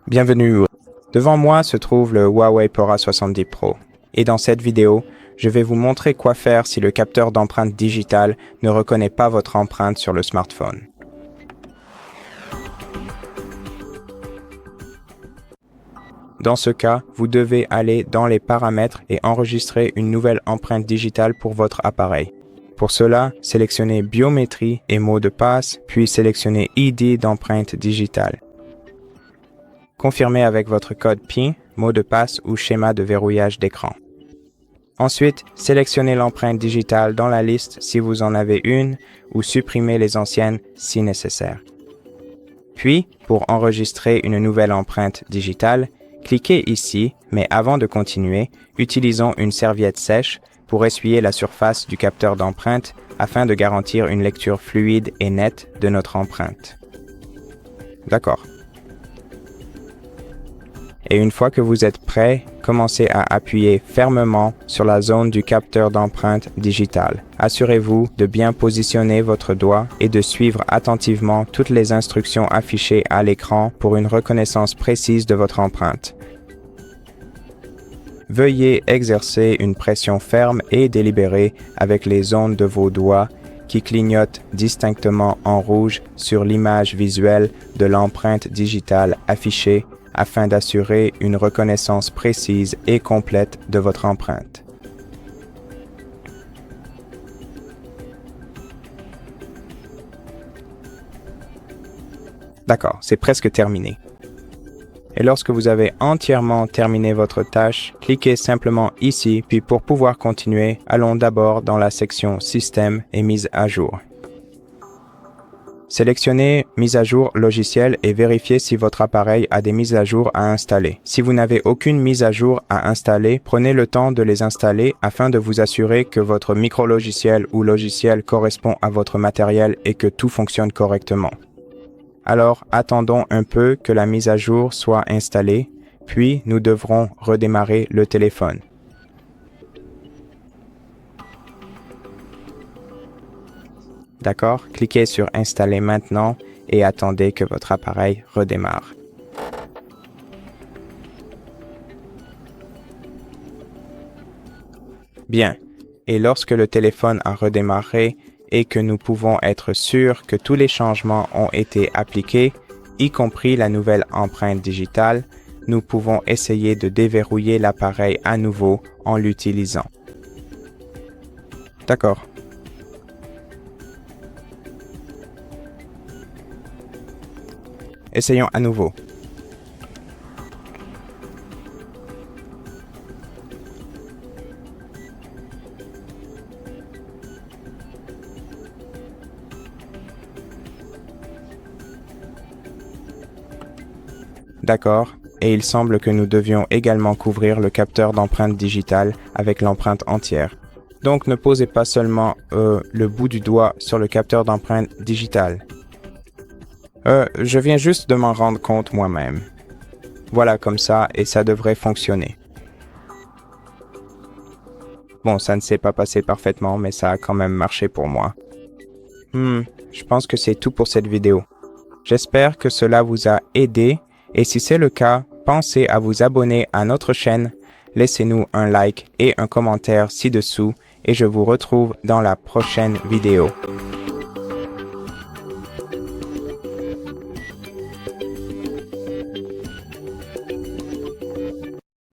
Bienvenue. Devant moi se trouve le Huawei Pora 70 Pro. Et dans cette vidéo, je vais vous montrer quoi faire si le capteur d'empreinte digitale ne reconnaît pas votre empreinte sur le smartphone. Dans ce cas, vous devez aller dans les paramètres et enregistrer une nouvelle empreinte digitale pour votre appareil. Pour cela, sélectionnez Biométrie et mot de passe, puis sélectionnez ID d'empreinte digitale. Confirmez avec votre code PIN, mot de passe ou schéma de verrouillage d'écran. Ensuite, sélectionnez l'empreinte digitale dans la liste si vous en avez une ou supprimez les anciennes si nécessaire. Puis, pour enregistrer une nouvelle empreinte digitale, cliquez ici, mais avant de continuer, utilisons une serviette sèche pour essuyer la surface du capteur d'empreinte afin de garantir une lecture fluide et nette de notre empreinte. D'accord. Et une fois que vous êtes prêt, commencez à appuyer fermement sur la zone du capteur d'empreinte digitale. Assurez-vous de bien positionner votre doigt et de suivre attentivement toutes les instructions affichées à l'écran pour une reconnaissance précise de votre empreinte. Veuillez exercer une pression ferme et délibérée avec les ondes de vos doigts qui clignotent distinctement en rouge sur l'image visuelle de l'empreinte digitale affichée afin d'assurer une reconnaissance précise et complète de votre empreinte. D'accord, c'est presque terminé. Et lorsque vous avez entièrement terminé votre tâche, cliquez simplement ici, puis pour pouvoir continuer, allons d'abord dans la section Système et mise à jour. Sélectionnez Mise à jour logiciel et vérifiez si votre appareil a des mises à jour à installer. Si vous n'avez aucune mise à jour à installer, prenez le temps de les installer afin de vous assurer que votre micro-logiciel ou logiciel correspond à votre matériel et que tout fonctionne correctement. Alors, attendons un peu que la mise à jour soit installée, puis nous devrons redémarrer le téléphone. D'accord? Cliquez sur Installer maintenant et attendez que votre appareil redémarre. Bien. Et lorsque le téléphone a redémarré et que nous pouvons être sûrs que tous les changements ont été appliqués, y compris la nouvelle empreinte digitale, nous pouvons essayer de déverrouiller l'appareil à nouveau en l'utilisant. D'accord. Essayons à nouveau. D'accord, et il semble que nous devions également couvrir le capteur d'empreinte digitale avec l'empreinte entière. Donc ne posez pas seulement le bout du doigt sur le capteur d'empreinte digitale. Je viens juste de m'en rendre compte moi-même. Voilà comme ça, et ça devrait fonctionner. Bon, ça ne s'est pas passé parfaitement, mais ça a quand même marché pour moi. Je pense que c'est tout pour cette vidéo. J'espère que cela vous a aidé, et si c'est le cas, pensez à vous abonner à notre chaîne, laissez-nous un like et un commentaire ci-dessous, et je vous retrouve dans la prochaine vidéo.